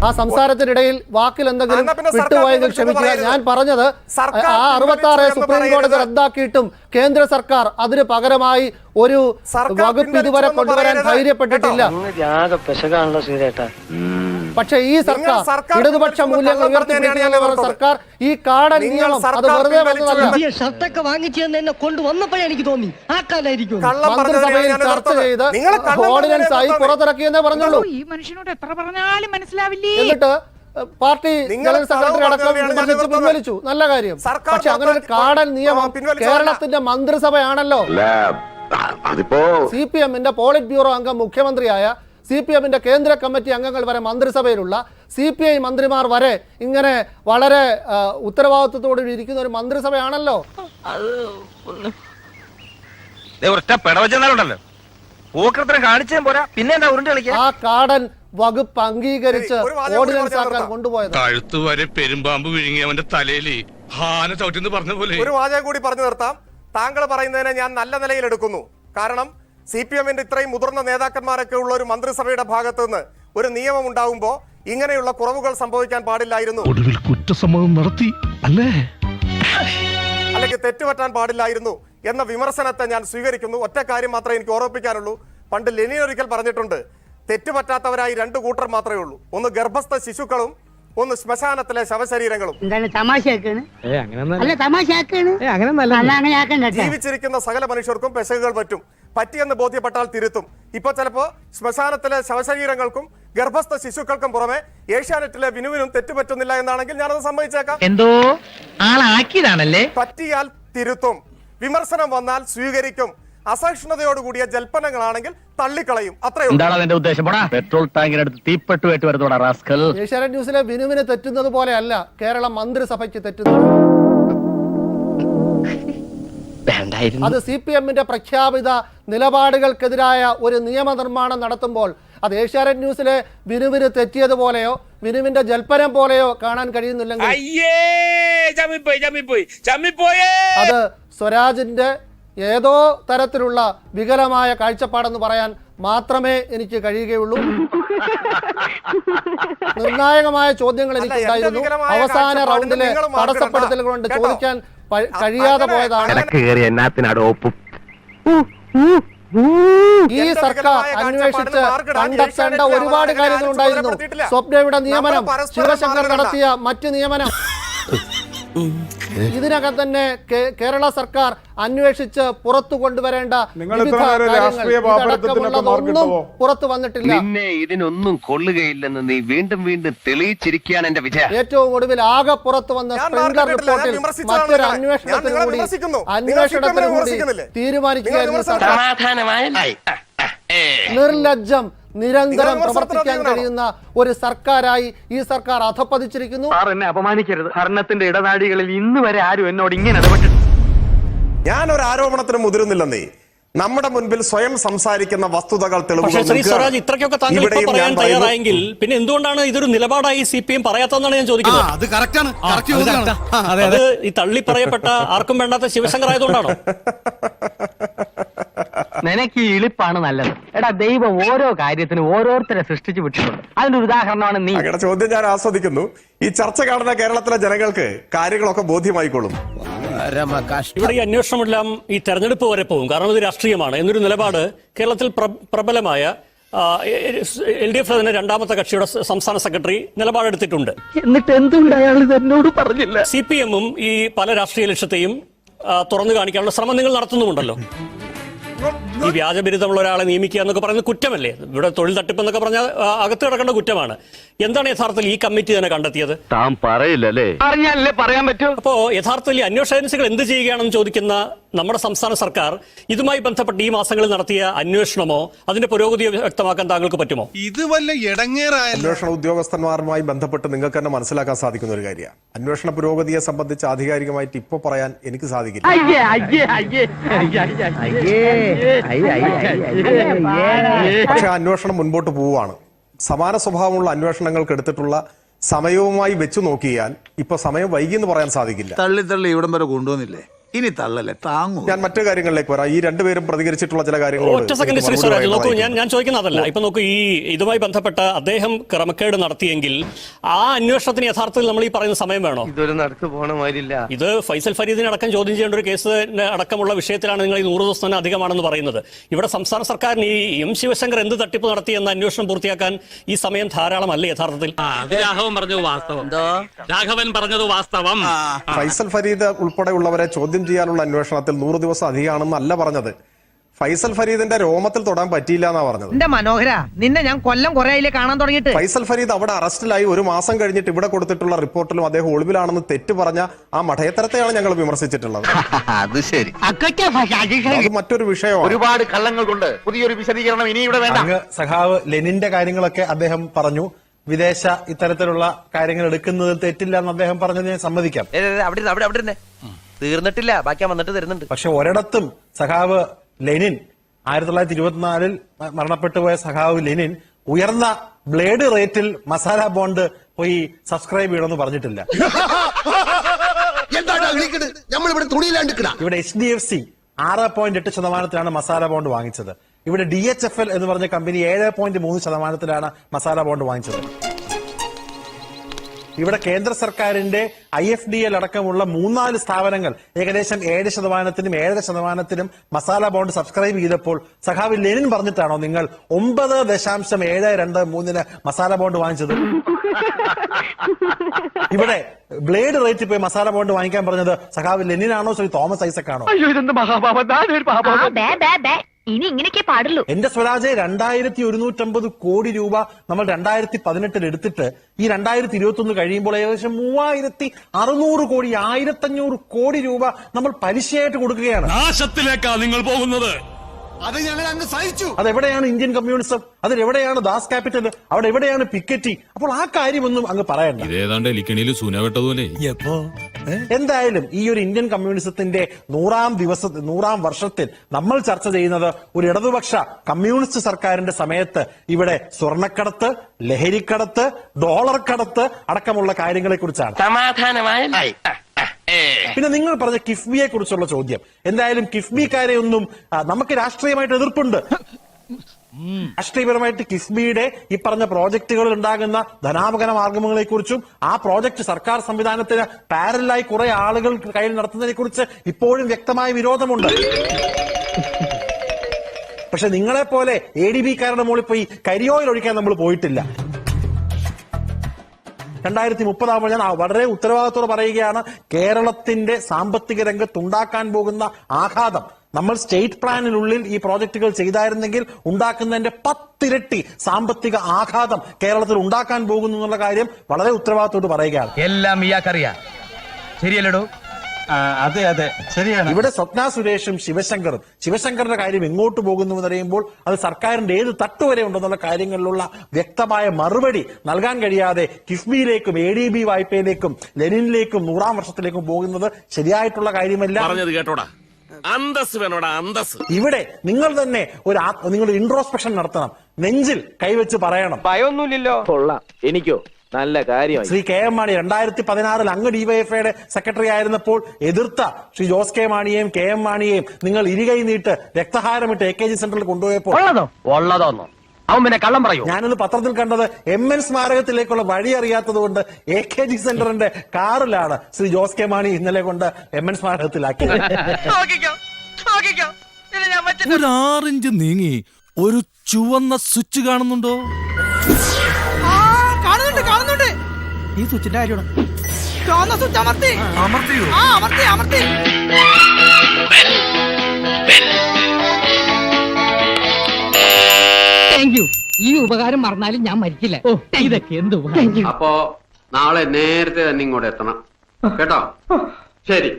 ആ സംസാരത്തിനിടയിൽ വാക്കിൽ എന്തെങ്കിലും വിട്ടുപോയെങ്കിൽ ക്ഷമിക്കുക. ഞാൻ പറഞ്ഞത് ആ 66 സുപ്രീം കോടതി റദ്ദാക്കിയിട്ടും കേന്ദ്ര സർക്കാർ അതിന് പകരമായി ഒരു വകുപ്പ് ഇതുവരെ കൊണ്ടുവരാൻ ധൈര്യപ്പെട്ടിട്ടില്ല. പക്ഷേ ഈ സർക്കാർ ഇടതുപക്ഷ മൂല്യങ്ങൾ ഉയർത്തിപ്പിടിക്കുന്ന സർക്കാർ ഈ കാടൻ നിയമം അത് വെറുതെ വന്നതല്ല. ഷർട്ടൊക്കെ വാങ്ങിച്ചു എന്നെ കൊണ്ടുവന്നപ്പോഴേ എനിക്ക് തോന്നി ആ കാലായിരിക്കും മന്ത്രിസഭയിൽ ചർച്ച ചെയ്ത് ഓർഡിനൻസ് ആയി പുറത്തിറക്കിയെന്നേ പറഞ്ഞുള്ളൂ. ഈ മനുഷ്യനോട് എത്ര പറഞ്ഞാലും മനസ്സിലാവില്ലേ. എന്നിട്ട് പാർട്ടി ജനറൽ സെക്രട്ടറി അടക്കം പിൻവലിച്ചു. നല്ല കാര്യം. പക്ഷെ അങ്ങനെ ഒരു കാടൻ നിയമം കേരളത്തിന്റെ മന്ത്രിസഭയാണല്ലോ. CPM-ന്റെ പോളിറ്റ് ബ്യൂറോ അംഗം മുഖ്യമന്ത്രിയായ CPM-ന്റെ കേന്ദ്ര കമ്മിറ്റി അംഗങ്ങൾ വരെ മന്ത്രിസഭയിലുള്ള CPI മന്ത്രിമാർ വരെ ഇങ്ങനെ വളരെ ഉത്തരവാദിത്വത്തോടെ ഇരിക്കുന്ന ഒരു മന്ത്രിസഭയാണല്ലോ. ആ കാടൻ വകുപ്പ് അംഗീകരിച്ച് ഓർഡിനൻസ് ആക്കാൻ കൊണ്ടുപോയത്. കഴുത്തുവരെ പെരുമ്പാമ്പ് വിഴുങ്ങി അവന്റെ തലയിൽ ഹാന ചവിട്ടിന്ന് പറഞ്ഞ പോലെ. ഒരു വാചകം കൂടി പറഞ്ഞു നിർത്താം. താങ്കൾ പറയുന്നതിനെ ഞാൻ നല്ല നിലയിൽ എടുക്കുന്നു. കാരണം CPM-ന്റെ ഇത്രയും മുതിർന്ന നേതാക്കന്മാരൊക്കെ ഉള്ള ഒരു മന്ത്രിസഭയുടെ ഭാഗത്ത് നിന്ന് ഒരു നിയമം ഉണ്ടാവുമ്പോൾ ഇങ്ങനെയുള്ള കുറവുകൾ സംഭവിക്കാൻ പാടില്ലായിരുന്നു, ഒടുവിൽ കുറ്റസമ്മതം നടത്തി അല്ലേ, അല്ലെങ്കിൽ തെറ്റുപറ്റാൻ പാടില്ലായിരുന്നു എന്ന വിമർശനത്തെ ഞാൻ സ്വീകരിക്കുന്നു. ഒറ്റ കാര്യം മാത്രമേ എനിക്ക് ഓർമ്മിപ്പിക്കാനുള്ളൂ. പണ്ട് ലെനിൻ ഒരിക്കൽ പറഞ്ഞിട്ടുണ്ട്, തെറ്റുപറ്റാത്തവരായി 2 കൂട്ടർ മാത്രമേ ഉള്ളൂ. ഒന്ന് ഗർഭസ്ഥ ശിശുക്കളും ഒന്ന് ശ്മശാനത്തിലെ ശവശരീരങ്ങളും. ജീവിച്ചിരിക്കുന്ന സകല മനുഷ്യർക്കും പെശകുകൾ പറ്റിയെന്ന് ബോധ്യപ്പെട്ടാൽ തിരുത്തും. ഇപ്പൊ ചിലപ്പോ ശ്മശാനത്തിലെ ശവശരീരങ്ങൾക്കും ഗർഭസ്ഥ ശിശുക്കൾക്കും പുറമെ ഏഷ്യാനെറ്റിലെ വിനുവിനും തെറ്റുപറ്റുന്നില്ല എന്നാണെങ്കിൽ ഞാനത് സമ്മതിച്ചേക്കാം. എന്തോ ആളാക്കിയതാണല്ലേ. പറ്റിയാൽ തിരുത്തും, വിമർശനം വന്നാൽ സ്വീകരിക്കും. അസഹിഷ്ണുതയോടുകൂടിയ ജൽപ്പനങ്ങളാണെങ്കിൽ തള്ളിക്കളയും. ഏഷ്യാനെറ്റ് ന്യൂസിലെ വിനുവിന് തെറ്റുന്നത് പോലെയല്ല കേരള മന്ത്രിസഭയ്ക്ക് തെറ്റുന്നത്. അത് CPM-ന്റെ പ്രഖ്യാപിത നിലപാടുകൾക്കെതിരായ ഒരു നിയമനിർമ്മാണം നടത്തുമ്പോൾ അത് ഏഷ്യാനെറ്റ് ന്യൂസിലെ വിനുവിന് തെറ്റിയതുപോലെയോ വിനുവിന്റെ ജൽപ്പനം പോലെയോ കാണാൻ കഴിയുന്നില്ലെങ്കിൽ അത് സ്വരാജിന്റെ ഏതോ തരത്തിലുള്ള വികലമായ കാഴ്ചപ്പാടെന്ന് പറയാൻ മാത്രമേ എനിക്ക് കഴിയുകയുള്ളൂ. നിർണായകമായ ചോദ്യങ്ങൾ എനിക്കുണ്ടായിരുന്നു. അവസാന റൗണ്ടിലെ തടസ്സപ്പെടുത്തൽ കൊണ്ട് ചോദിക്കാൻ കഴിയാതെ പോയതാണ്. ഈ സർക്കാർ അന്വേഷിച്ച് കണ്ടെത്തേണ്ട ഒരുപാട് കാര്യങ്ങളുണ്ടായിരുന്നു. സ്വപ്നയുടെ നിയമനം, ശിവശങ്കർ നടത്തിയ മറ്റ് നിയമനം, ഇതിനകം തന്നെ കേരള സർക്കാർ അന്വേഷിച്ച് പുറത്തു കൊണ്ടുവരേണ്ട ഒന്നും പുറത്തു വന്നിട്ടില്ല. ഇതിനൊന്നും കൊള്ളുകയില്ലെന്ന് നീ വീണ്ടും വീണ്ടും തെളിയിച്ചിരിക്കുകയാണ് എന്റെ വിജയം. ഏറ്റവും ഒടുവിൽ ആകെ പുറത്തു വന്ന സ്പ്രിംഗ്ലർ റിപ്പോർട്ടിൽ മറ്റൊരു അന്വേഷണത്തിന് കൂടി തീരുമാനിക്കുകയായിരുന്നു സർക്കാർ. നിർലജ്ജം നിരന്തരം പ്രവർത്തിക്കാൻ കഴിയുന്ന ഒരു സർക്കാരായി ഈ സർക്കാർ അധപ്പതിച്ചിരിക്കുന്നു. എന്നെ അപമാനിക്കരുത്. ഭരണത്തിന്റെ ഇടനാഴികളിൽ ഇന്ന് വരെ ആരും എന്നോട് ഇങ്ങനെ ഇടപെട്ടിട്ട്. ഞാൻ ഒരു ആരോപണത്തിന് മുതിരുന്നില്ലെന്നേ. നമ്മുടെ മുൻപിൽ സ്വയം സംസാരിക്കുന്ന വസ്തുതകൾ ഇത്രയ്ക്കൊക്കെ താങ്കൾ ഇപ്പോൾ പറയാൻ തയ്യാറായെങ്കിൽ പിന്നെ എന്തുകൊണ്ടാണ് ഇതൊരു നിലപാടായി CPM പറയാത്തതെന്നാണ് ഞാൻ ചോദിക്കുന്നത്. അത് ഈ തള്ളി പറയപ്പെട്ട ആർക്കും വേണ്ടാത്ത ശിവശങ്കർ ആയതുകൊണ്ടാണോ? നിനക്ക് ഈ ഇളിപ്പാണ് നല്ലത്. എടാ, ദൈവം ഓരോ കാര്യത്തിനും ഓരോരുത്തരെ സൃഷ്ടിച്ചു വിട്ടിട്ടുണ്ട്. അതിന്റെ ഉദാഹരണമാണ് നീ. ചോദ്യം ഞാൻ ആസ്വദിക്കുന്നു. ഈ ചർച്ച കാണുന്ന കേരളത്തിലെ ജനങ്ങൾക്ക് കാര്യങ്ങളൊക്കെ ബോധ്യമായിക്കോളും. ഇവിടെ ഈ അന്വേഷണമെല്ലാം ഈ തെരഞ്ഞെടുപ്പ് വരെ പോകും, കാരണം ഇത് രാഷ്ട്രീയമാണ് എന്നൊരു നിലപാട് കേരളത്തിൽ പ്രബലമായ LDF തന്നെ രണ്ടാമത്തെ കക്ഷിയുടെ സംസ്ഥാന സെക്രട്ടറി നിലപാടെടുത്തിട്ടുണ്ട്. എന്നിട്ട് എന്തുകൊണ്ട് അയാൾ എന്നോട് പറഞ്ഞില്ല? CPM-ഉം ഈ പല രാഷ്ട്രീയ ലക്ഷ്യത്തെയും തുറന്നു കാണിക്കാനുള്ള ശ്രമം നിങ്ങൾ നടത്തുന്നുമുണ്ടല്ലോ. ഈ വ്യാജബിരുദമുള്ള ഒരാളെ നിയമിക്കുക എന്നൊക്കെ പറയുന്നത് കുറ്റമല്ലേ? ഇവിടെ തൊഴിൽ തട്ടിപ്പ് എന്നൊക്കെ പറഞ്ഞാൽ അകത്ത് കിടക്കേണ്ട കുറ്റമാണ്. എന്താണ് യഥാർത്ഥത്തിൽ ഈ കമ്മിറ്റി തന്നെ കണ്ടെത്തിയത്? താൻ പറയില്ലല്ലേ? അറിഞ്ഞാലേ പറയാൻ പറ്റൂ. അപ്പോ യഥാർത്ഥത്തിൽ അന്വേഷണ ഏജൻസികൾ എന്ത് ചെയ്യുകയാണെന്ന് ചോദിക്കുന്ന നമ്മുടെ സംസ്ഥാന സർക്കാർ ഇതുമായി ബന്ധപ്പെട്ട് ഈ മാസങ്ങളിൽ നടത്തിയ അന്വേഷണമോ അതിന്റെ പുരോഗതിയോ വ്യക്തമാക്കാൻ താങ്കൾക്ക് പറ്റുമോ? ഇത് വല്ല ഇടങ്ങേറായ അന്വേഷണ ഉദ്യോഗസ്ഥന്മാരുമായി ബന്ധപ്പെട്ട് നിങ്ങൾക്ക് തന്നെ മനസ്സിലാക്കാൻ സാധിക്കുന്ന ഒരു കാര്യമാണ്. അന്വേഷണ പുരോഗതിയെ സംബന്ധിച്ച് ആധികാരികമായിട്ട് ഇപ്പൊ പറയാൻ എനിക്ക് സാധിക്കില്ല. പക്ഷെ അന്വേഷണം മുൻപോട്ട് പോവുകയാണ്. സമാന സ്വഭാവമുള്ള അന്വേഷണങ്ങൾക്ക് എടുത്തിട്ടുള്ള സമയവുമായി വെച്ചു നോക്കിയാൽ ഇപ്പൊ സമയം വൈകി എന്ന് പറയാൻ സാധിക്കില്ല. തള്ളി ഇവിടം വരെ കൊണ്ടുവന്നില്ലേ? ഇനി തള്ളല്ലേ താങ്ങൂ. ഞാൻ മറ്റു കാര്യങ്ങളിലേക്ക് വരാം. ഈ രണ്ടുപേരും പ്രതികരിച്ചിട്ടുള്ള ചില ഒറ്റ സെക്കൻഡ് ശ്രീ സ്വരാജ് നോക്കൂ, ഞാൻ ചോദിക്കുന്നതല്ല. ഇപ്പൊ നോക്കൂ, ഈ ഇതുമായി ബന്ധപ്പെട്ട അദ്ദേഹം ക്രമക്കേട് നടത്തിയെങ്കിൽ ആ അന്വേഷണത്തിന് യഥാർത്ഥത്തിൽ നമ്മൾ ഈ പറയുന്ന സമയം വേണോ? ഇതൊരു നടക്ക് പോണ മാതിരില്ല. ഇത് ഫൈസൽ ഫരീദിനെ അടക്കം ചോദ്യം ചെയ്യേണ്ട ഒരു കേസ് അടക്കമുള്ള വിഷയത്തിലാണ് നിങ്ങൾ ഈ 100 ദിവസം തന്നെ അധികമാണെന്ന് പറയുന്നത്. ഇവിടെ സംസ്ഥാന സർക്കാരിന് ഈ എം ശിവശങ്കർ എന്ത് തട്ടിപ്പ് നടത്തി എന്ന അന്വേഷണം പൂർത്തിയാക്കാൻ ഈ സമയം ധാരാളമല്ലേ യഥാർത്ഥത്തിൽ? രാഘവൻ പറഞ്ഞത് വാസ്തവം. രാഘവൻ പറഞ്ഞത് വാസ്തവം. ഫൈസൽ ഫരീദ് ഉൾപ്പെടെയുള്ളവരെ ചോദ്യം ചെയ്യാനുള്ള അന്വേഷണത്തിൽ 100 ദിവസം അധികമാണെന്നല്ല പറഞ്ഞത്. ഫൈസൽ ഫരീദിന്റെ രോമത്തിൽ തൊടാൻ പറ്റിയില്ല എന്നാ പറഞ്ഞത്. എന്റെ മനോഹര, നിന്നെ ഞാൻ കൊല്ലം കുറെ ആയില്ലേ കാണാൻ തുടങ്ങിയിട്ട്. ഫൈസൽ ഫരീദ് അവിടെ അറസ്റ്റിലായി 1 മാസം കഴിഞ്ഞിട്ട് ഇവിടെ കൊടുത്തിട്ടുള്ള റിപ്പോർട്ടിലും അദ്ദേഹം ഒളിവിലാണെന്ന് തെറ്റ് പറഞ്ഞ ആ മഠയത്തരത്തെയാണ് ഞങ്ങൾ വിമർശിച്ചിട്ടുള്ളത്. അത് ശരി. അത് മറ്റൊരു വിഷയമാണ്. ഒരുപാട് കള്ളങ്ങൾ കൊണ്ട് പുതിയൊരു വിശദീകരണം ഇനി ഇവിടെ വേണ്ട. സഖാവ് ലെനിന്റെ കാര്യങ്ങളൊക്കെ അദ്ദേഹം പറഞ്ഞു. വിദേശ ഇത്തരത്തിലുള്ള കാര്യങ്ങൾ എടുക്കുന്നതിൽ തെറ്റില്ല എന്ന് അദ്ദേഹം പറഞ്ഞത് ഞാൻ സമ്മതിക്കാം. അവിടെ തീർന്നിട്ടില്ല, ബാക്കി വന്നിട്ട് തരുന്നുണ്ട്. പക്ഷെ ഒരിടത്തും സഖാവ് ലെനിൻ 1924 മരണപ്പെട്ടു പോയ സഖാവ് ലെനിൻ ഉയർന്ന ബ്ലേഡ് റേറ്റിൽ മസാല ബോണ്ട് പോയി സബ്സ്ക്രൈബ് ചെയ്യണമെന്ന് പറഞ്ഞിട്ടില്ല. ഇവിടെ HDFC 6.8% മസാല ബോണ്ട് വാങ്ങിച്ചത്. ഇവിടെ DHFL എന്ന് പറഞ്ഞ കമ്പനി 7.3% മസാല ബോണ്ട് വാങ്ങിച്ചത്. ഇവിടെ കേന്ദ്ര സർക്കാരിന്റെ IFDL അടക്കമുള്ള 3-4 സ്ഥാപനങ്ങൾ ഏകദേശം 7%-നും 7.5%-നും മസാല ബോണ്ട് സബ്സ്ക്രൈബ് ചെയ്തപ്പോൾ സഖാവ് ലെനിൻ പറഞ്ഞിട്ടാണോ നിങ്ങൾ 9.723 മസാല ബോണ്ട് വാങ്ങിച്ചത്? ഇവിടെ ബ്ലേഡ് റേറ്റ് പോയി മസാല ബോണ്ട് വാങ്ങിക്കാൻ പറഞ്ഞത് സഖാവ് ലെനിനാണോ ശ്രീ തോമസ് ഐസക് ആണോ? ഇനി ഇങ്ങനെയൊക്കെ പാടുള്ളൂ. എന്റെ സ്വരാജ് 2150 കോടി രൂപ നമ്മൾ 2018 എടുത്തിട്ട് ഈ 2021 കഴിയുമ്പോൾ ഏകദേശം 3600 കോടി 1500 കോടി രൂപ നമ്മൾ പലിശയായിട്ട് കൊടുക്കുകയാണ്. നാശത്തിലേക്കാ നിങ്ങൾ പോകുന്നത്. അത് ഞങ്ങൾ അങ്ങ് സഹിച്ചു. അതെവിടെയാണ് ഇന്ത്യൻ കമ്മ്യൂണിസം? അതിലെവിടെയാണ് ദാസ് ക്യാപിറ്റൽ? അവിടെ എവിടെയാണ് പിക്കറ്റി? അപ്പോൾ ആ കാര്യമൊന്നും അങ്ങ് പറയണ്ട. ഇതേതാണ്ട് എലിക്കണിയിൽ സൂനവെട്ടതുപോലെ. എന്തായാലും ഈ ഒരു ഇന്ത്യൻ കമ്മ്യൂണിസത്തിന്റെ 100ാം വർഷത്തിൽ നമ്മൾ ചർച്ച ചെയ്യുന്നത് ഒരു ഇടതുപക്ഷ കമ്മ്യൂണിസ്റ്റ് സർക്കാരിന്റെ സമയത്ത് ഇവിടെ സ്വർണ്ണക്കടത്ത്, ലഹരിക്കടത്ത്, ഡോളർ കടത്ത് അടക്കമുള്ള കാര്യങ്ങളെ കുറിച്ചാണ്. സമാധാനമായി. പിന്നെ നിങ്ങൾ പറഞ്ഞ കിഫ്ബിയെ കുറിച്ചുള്ള ചോദ്യം, എന്തായാലും കിഫ്ബിക്കാരെ ഒന്നും നമുക്ക് രാഷ്ട്രീയമായിട്ട് എതിർപ്പുണ്ട്. രാഷ്ട്രീയപരമായിട്ട് കിഫ്ബിയുടെ ഈ പറഞ്ഞ പ്രോജക്ടുകളിൽ ഉണ്ടാകുന്ന ധനാപകര മാർഗങ്ങളെ കുറിച്ചും ആ പ്രോജക്ട് സർക്കാർ സംവിധാനത്തിന് പാരലായി കുറെ ആളുകൾ കയ്യിൽ നടത്തുന്നതിനെ കുറിച്ച് ഇപ്പോഴും വ്യക്തമായ വിരോധമുണ്ട്. പക്ഷെ നിങ്ങളെ പോലെ ADB-കാരുടെ മുകളിൽ പോയി കരിയോയിൽ ഒഴിക്കാൻ നമ്മൾ പോയിട്ടില്ല. 2030 ആകുമ്പോൾ ഞാൻ വളരെ ഉത്തരവാദിത്തോടെ പറയുകയാണ്, കേരളത്തിന്റെ സാമ്പത്തിക രംഗത്തുണ്ടാക്കാൻ പോകുന്ന ആഘാതം നമ്മൾ സ്റ്റേറ്റ് പ്ലാനിനുള്ളിൽ ഈ പ്രോജക്റ്റുകൾ ചെയ്തായിരുന്നെങ്കിൽ ഉണ്ടാക്കുന്നതിന്റെ 10 ഇരട്ടി സാമ്പത്തിക ആഘാതം കേരളത്തിൽ ഉണ്ടാക്കാൻ പോകുന്നു എന്നുള്ള കാര്യം വളരെ ഉത്തരവാദിത്തോട് പറയുകയാണ്. എല്ലാം ഇയാൾക്കറിയാം, ശരിയല്ലടോ? അതെ അതെ ശരിയാണ്. ഇവിടെ സ്വപ്ന സുരേഷും ശിവശങ്കറിന്റെ കാര്യം എങ്ങോട്ട് പോകുന്നു എന്നറിയുമ്പോൾ അത് സർക്കാരിന്റെ ഏത് തട്ടുവരെ ഉണ്ടെന്നുള്ള കാര്യങ്ങളിലുള്ള വ്യക്തമായ മറുപടി നൽകാൻ കഴിയാതെ കിഫ്ബിയിലേക്കും ADB വായ്പയിലേക്കും ലെനിനിലേക്കും 100ാം വർഷത്തിലേക്കും പോകുന്നത് ശരിയായിട്ടുള്ള കാര്യമല്ല. പറഞ്ഞത് കേട്ടോടാ, അന്തസ് വേണോടാ, അന്തസ്. ഇവിടെ നിങ്ങൾ തന്നെ നിങ്ങൾ ഇൻട്രോസ്പെക്ഷൻ നടത്തണം, നെഞ്ചിൽ കൈവച്ച് പറയണം. ഭയമൊന്നുമില്ലല്ലോ. കൊള്ളാം, എനിക്കോ നല്ല കാര്യം. ശ്രീ KM മാണി 2016 അങ്ങ് DYFIയുടെ സെക്രട്ടറി ആയിരുന്നപ്പോൾ എതിർത്ത ശ്രീ ജോസ് കെ മാണിയെയും KM മാണിയെയും നിങ്ങൾ ഇരുകൈ നീട്ട് രക്തഹാരമിട്ട് AKG സെന്ററിൽ കൊണ്ടുപോയപ്പോൾ ഉള്ളതോന്നോ അവൻ പിന്നെ കള്ളം പറയൂ. ഞാനിന്ന് പത്രത്തിൽ കണ്ടത് MN സ്മാരകത്തിലേക്കുള്ള വഴി അറിയാത്തത് കൊണ്ട് AKG സെന്ററിന്റെ കാറിലാണ് ശ്രീ ജോസ് കെ മാണി ഇന്നലെ കൊണ്ട് MN സ്മാരകത്തിലാക്കിയത്. ഒരു 6 ഇഞ്ച് നീങ്ങി ഒരു ചുവന്ന സ്വിച്ച് കാണുന്നുണ്ടോ? കാണുന്നുണ്ട്. ഈ സ്വിച്ചിന്റെ കാര്യമാണ്. ചുവന്ന സ്വിച്ച് അമർത്തിയോ? അമർത്തി. Thank you. ഈ ഉപകാരം മറന്നാലും ഞാൻ മരിക്കില്ല. ഇതൊക്കെ എന്ത് ഉപകാരം. അപ്പോ നാളെ നേരത്തെ തന്നെ ഇങ്ങോട്ട് എത്തണം കേട്ടോ? ശരി.